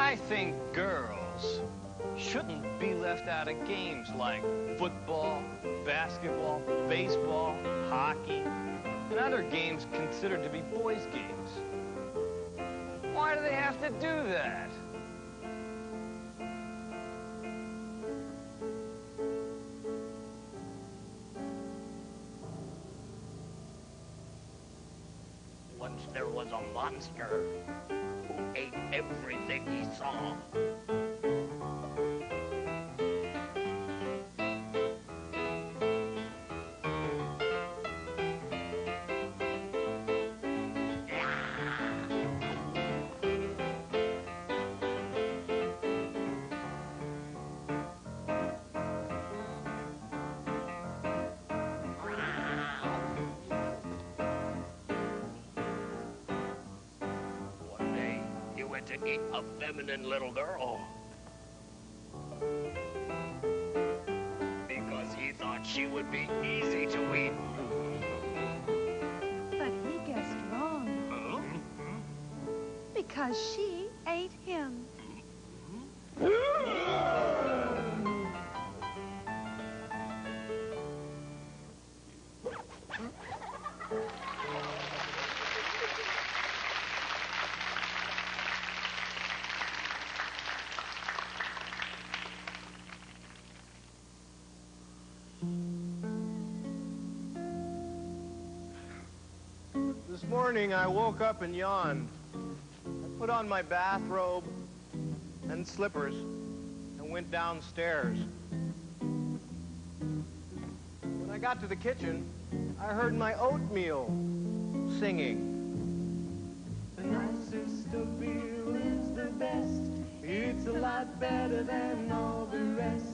I think girls shouldn't be left out of games like football, basketball, baseball, hockey, and other games considered to be boys' games. Why do they have to do that? Once there was a monster who ate everything he saw. To eat a feminine little girl because he thought she would be easy to eat. But he guessed wrong. Because she ate him. This morning, I woke up and yawned. I put on my bathrobe and slippers and went downstairs. When I got to the kitchen, I heard my oatmeal singing. The nicest of beer is the best. It's a lot better than all the rest.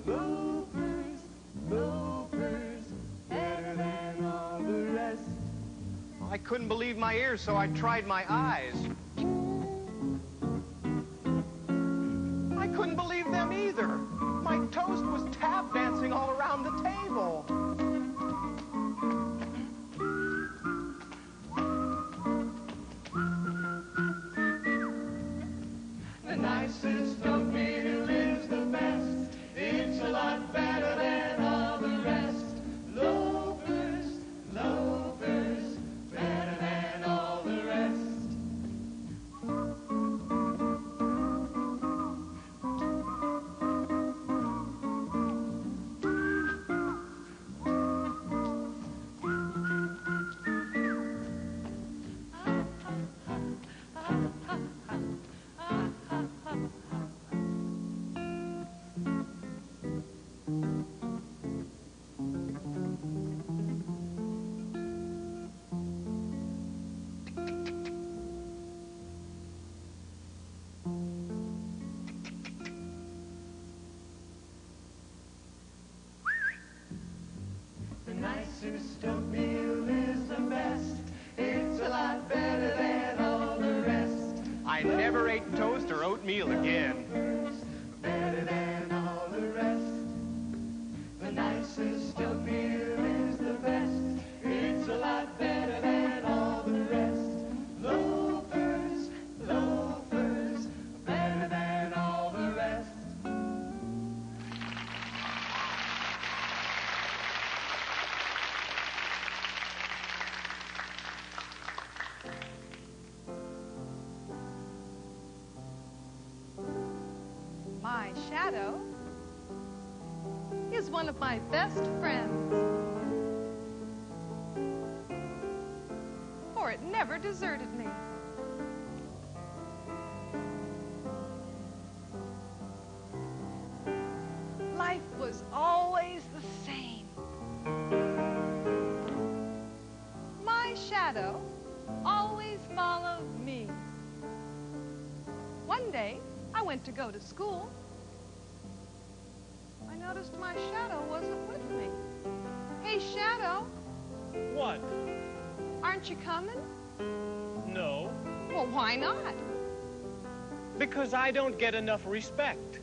Loafers, loafers, better than all the rest. I couldn't believe my ears, so I tried my eyes. I couldn't believe them either. My toast was tap dancing all around the table. The nicest of beer is the best. It's a lot better than all the rest. Loafers, loafers, better than all the rest. The nicest of meal is the best. It's a lot better than all the rest. I never ate toast or oatmeal again. Better than all the rest. The nicest of meal is the best. It's a lot better than all the rest. Loafers, loafers, better than all the rest. My shadow is one of my best friends. For it never deserted me. Life was always the same. My shadow always followed me. One day, I went to go to school. I noticed my shadow wasn't with me. Hey, Shadow. What? Aren't you coming? No. Well, why not? Because I don't get enough respect.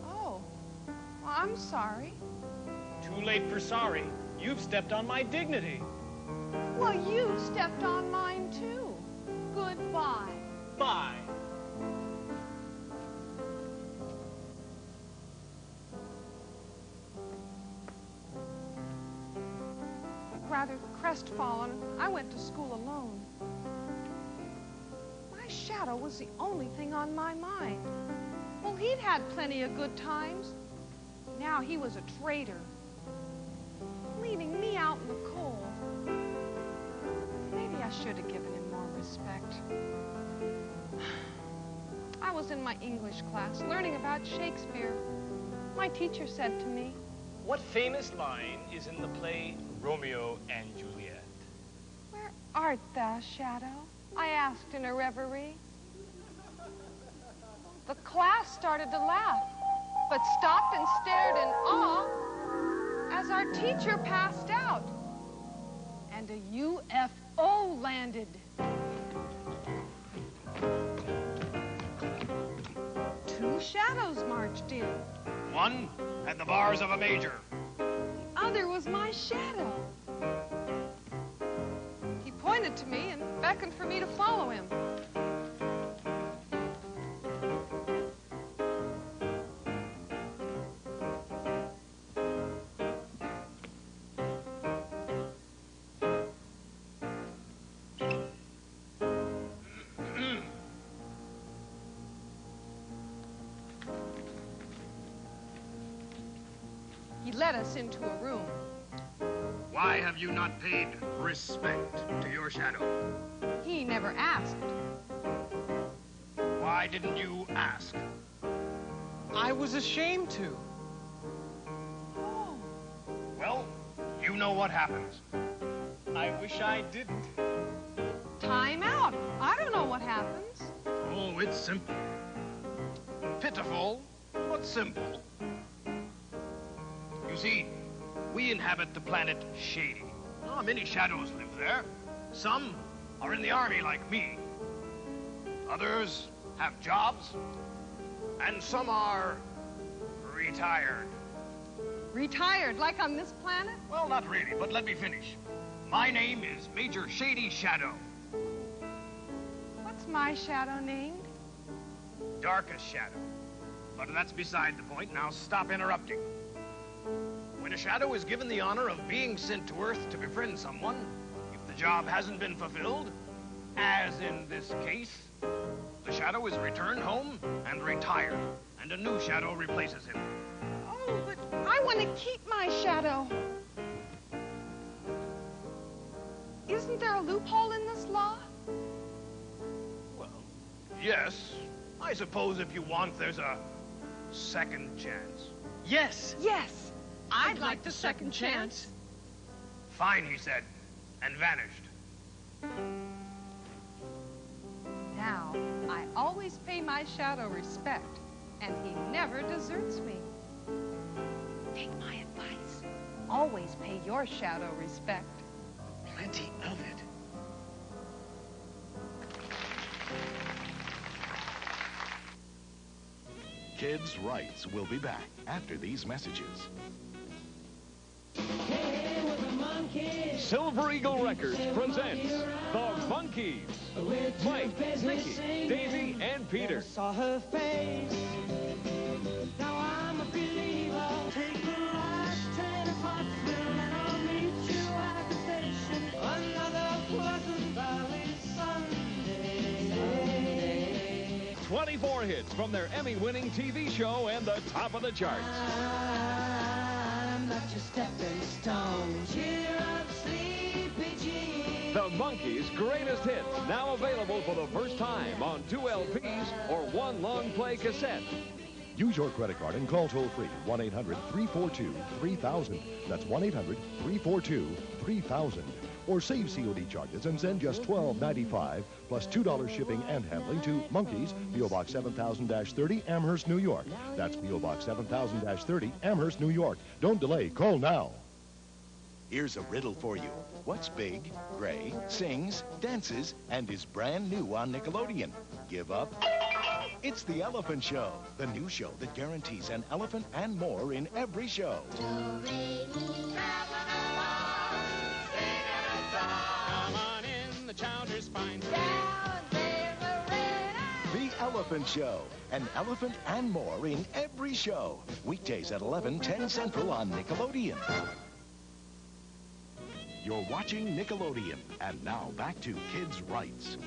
Oh, well, I'm sorry. Too late for sorry. You've stepped on my dignity. Well, you stepped on mine, too. Goodbye. Bye. rather crestfallen. I went to school alone. My shadow was the only thing on my mind. Well, he'd had plenty of good times. Now he was a traitor, leaving me out in the cold. Maybe I should have given him more respect. I was in my English class learning about Shakespeare. My teacher said to me, What famous line is in the play Romeo and Juliet? "Where art thou, shadow?" I asked in a reverie. The class started to laugh, but stopped and stared in awe as our teacher passed out, and a UFO landed. Two shadows marched in. One at the bars of a major. The other was my shadow. He pointed to me and beckoned for me to follow him. He led us into a room. Why have you not paid respect to your shadow? He never asked. Why didn't you ask? I was ashamed to. Oh, Well, you know what happens. I wish I didn't. time out. I don't know what happens. Oh, it's simple. Pitiful, but simple. You see, we inhabit the planet Shady. Many shadows live there. Some are in the army like me. Others have jobs. And some are retired. Retired, like on this planet? Well, not really, but let me finish. My name is Major Shady Shadow. What's my shadow named? Darkest Shadow. But that's beside the point. Now stop interrupting. When a shadow is given the honor of being sent to Earth to befriend someone, if the job hasn't been fulfilled, as in this case, the shadow is returned home and retired, and a new shadow replaces him. Oh, but I want to keep my shadow. Isn't there a loophole in this law? Well, yes. I suppose if you want, there's a second chance. Yes. Yes. I'd like the second chance. Fine, he said, and vanished. Now, I always pay my shadow respect, and he never deserts me. Take my advice. Always pay your shadow respect. Plenty of it. KidsWrites will be back after these messages. Silver Eagle Records presents The Monkees. Mike, Nicky, Davy, and Peter. Saw her face. Now I'm a believer. Take the last train of Hartsville and I'll meet you at the station. Another Pleasant Valley Sunday. 24 hits from their Emmy-winning TV show and the top of the charts. I'm not your stepping stone. Cheer up, sleepy Jean. The Monkees' greatest hits, now available for the first time on 2 LPs or 1 long play cassette. Use your credit card and call toll-free 1-800-342-3000. That's 1-800-342-3000. Or save COD charges and send just $12.95 plus $2 shipping and handling to Monkees, P.O. Box 7000-30, Amherst, New York. That's P.O. Box 7000-30, Amherst, New York. Don't delay. Call now. Here's a riddle for you. What's big, gray, sings, dances, and is brand new on Nickelodeon? Give up? It's The Elephant Show, the new show that guarantees an elephant and more in every show. Come on in, the chowder's fine. The Elephant Show, an elephant and more in every show. Weekdays at 11, 10 Central on Nickelodeon. You're watching Nickelodeon. And now back to Kids' Rights.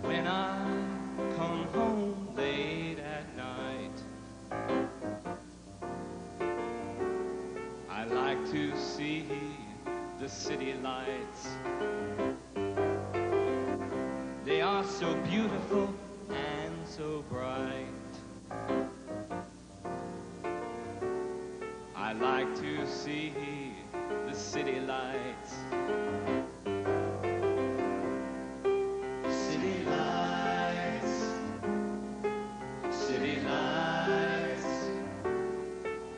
When I come home late at night, I like to see the city lights. They are so beautiful and so bright. I like to see the city lights. City lights, city lights.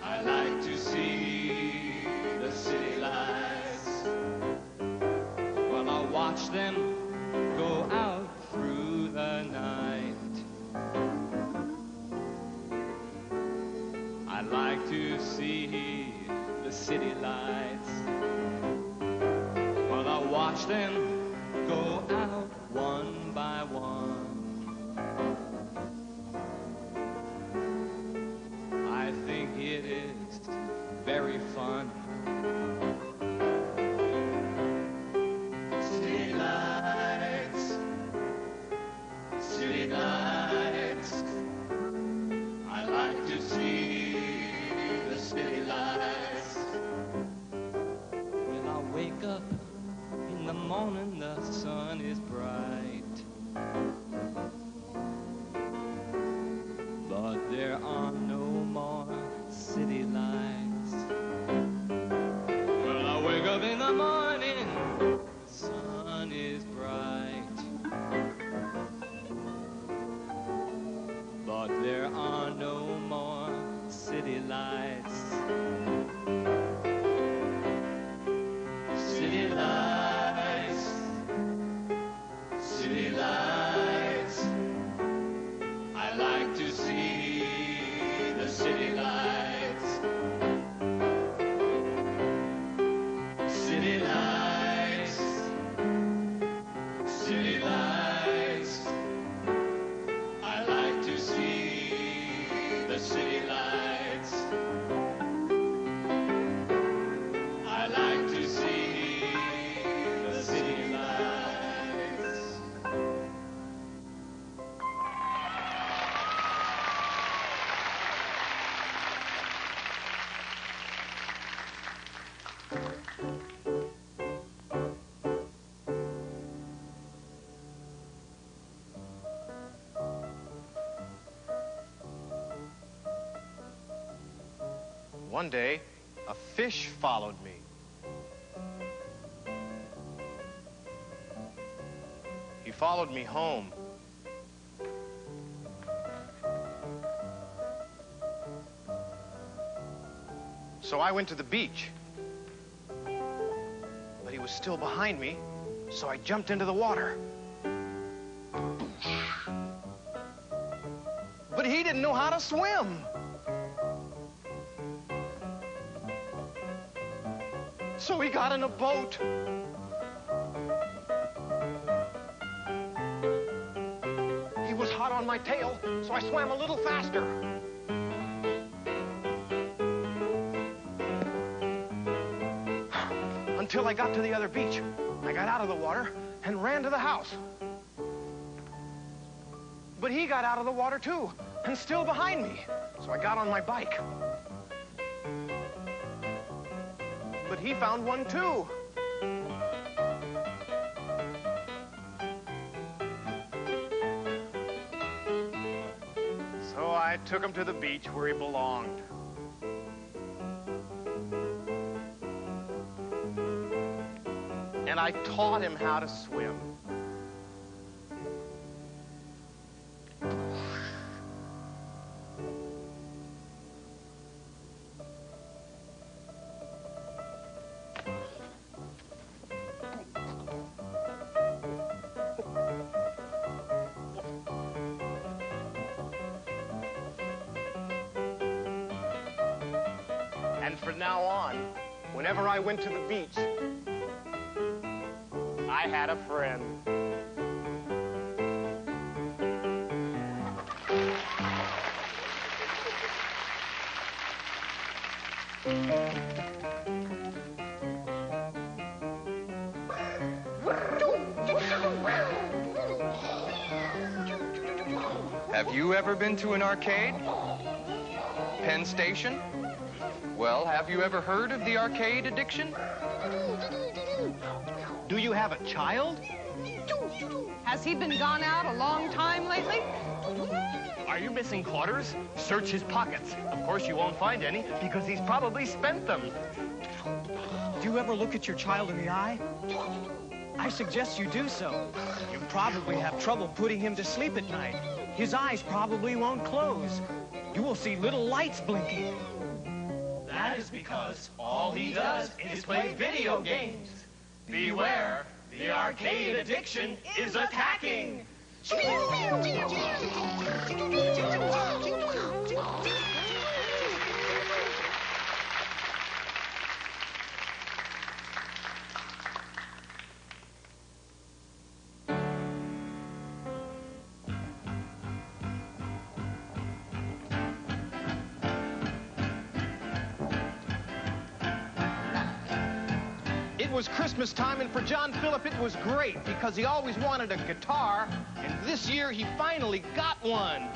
I like to see the city lights. Well, I watch them go out through the night. I like to see the city lights. Well, I watch them go out one by one. I think it is very fun. City lights, city lights. I like to see the city lights. When I wake up in the morning, the sun is bright. But there are no more city lights. Well, I wake up in the morning, the sun is bright. But there are no more city lights. City lights, city lights. I like to see the city lights. City lights, city lights. I like to see the city lights. I like to see the city lights. One day, a fish followed me. He followed me home. So I went to the beach. But he was still behind me, so I jumped into the water. But he didn't know how to swim. So he got in a boat. He was hot on my tail, so I swam a little faster. Until I got to the other beach. I got out of the water and ran to the house. But he got out of the water too, and still behind me. So I got on my bike. But he found one too. So I took him to the beach where he belonged. And I taught him how to swim. And from now on, whenever I went to the beach, I had a friend. Have you ever been to an arcade? Penn Station? Well, have you ever heard of the arcade addiction? Do you have a child? Has he been gone out a long time lately? Are you missing quarters? Search his pockets. Of course, you won't find any because he's probably spent them. Do you ever look at your child in the eye? I suggest you do so. You probably have trouble putting him to sleep at night. His eyes probably won't close. You will see little lights blinking. That is because all he does is play video games. Beware, the arcade addiction is attacking. It was Christmas time, and for John Phillip, it was great because he always wanted a guitar, and this year he finally got one.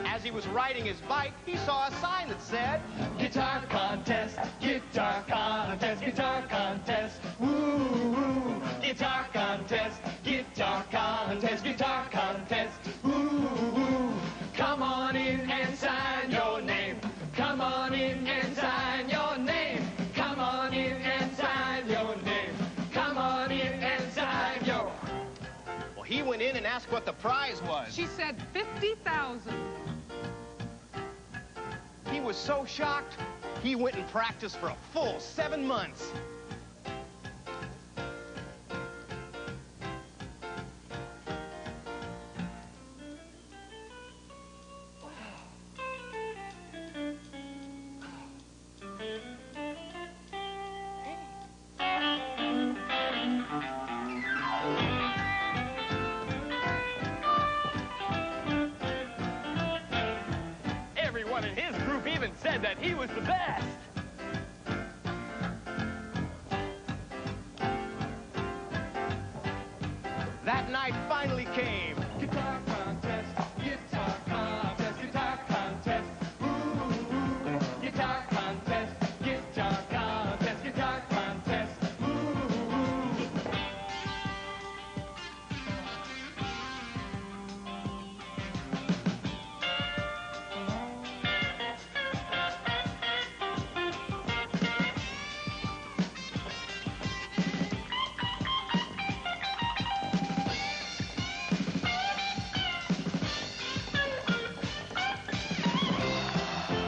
As he was riding his bike, he saw a sign that said, Guitar contest, guitar contest, guitar contest, woo-woo. Guitar contest, guitar contest, guitar contest, woo-woo. Come on in and sign your name. Come on in and sign your name. Come on in and sign your name. Come on in and sign your... Well, he went in and asked what the prize was. She said 50,000. He was so shocked, he went and practiced for a full 7 months. Everyone in his group even said that he was the best. That night finally came. Guitar contest, guitar contest, guitar contest, woo-woo. Guitar contest, guitar contest, guitar contest, woo-woo.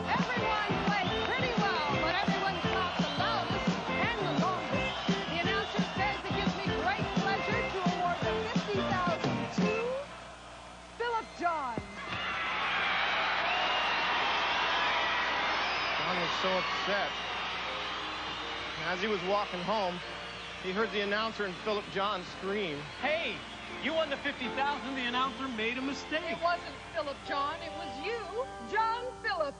Everyone played pretty well, but everyone clapped the loudest and the longest. The announcer says it gives me great pleasure to award the 50,000 to Philip John. John was so upset. As he was walking home, he heard the announcer and Philip John scream. Hey, you won the 50,000. The announcer made a mistake. It wasn't Philip John, it was you, John Phillip.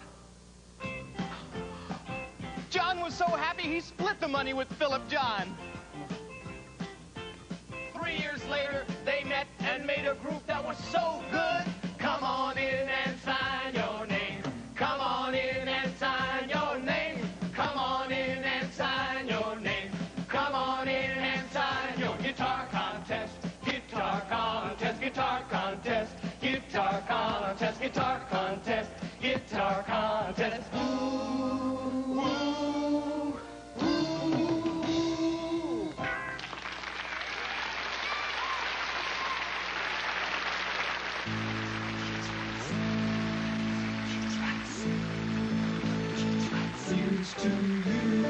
John was so happy he split the money with Philip John. 3 years later, they met and made a group that was so good. Come on in and sign your name. Come on in and sign your name. Come on in and sign your name. Come on in and sign your guitar contest. Guitar contest, guitar contest. Guitar contest, guitar contest. Guitar contest. Ooh, ooh, ooh. Here's to you.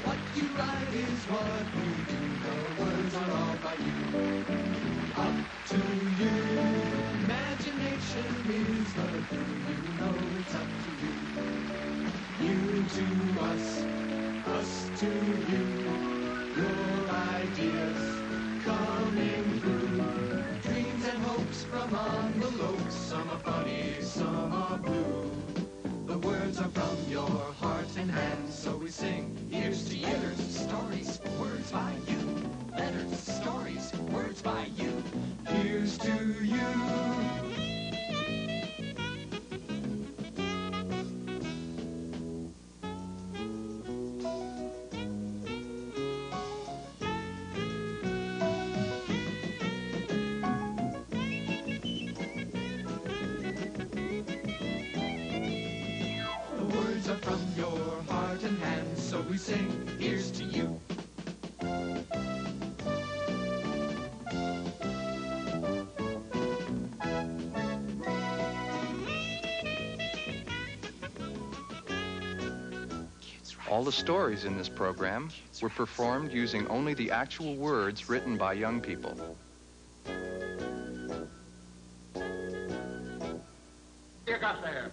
What you write is what we do. The words are all by you. Up to you. Imagination is the thing. You know it's up to you. You to us, us to you. Your ideas coming through. Dreams and hopes from envelopes. Some are funny, some are blue. The words are from your heart and hands. we sing. Here's to you. Letters, stories, words by you. Letters, stories, words by you. Here's to you. Are from your heart and hands, so we sing, here's to you. All the stories in this program were performed using only the actual words written by young people. You got there.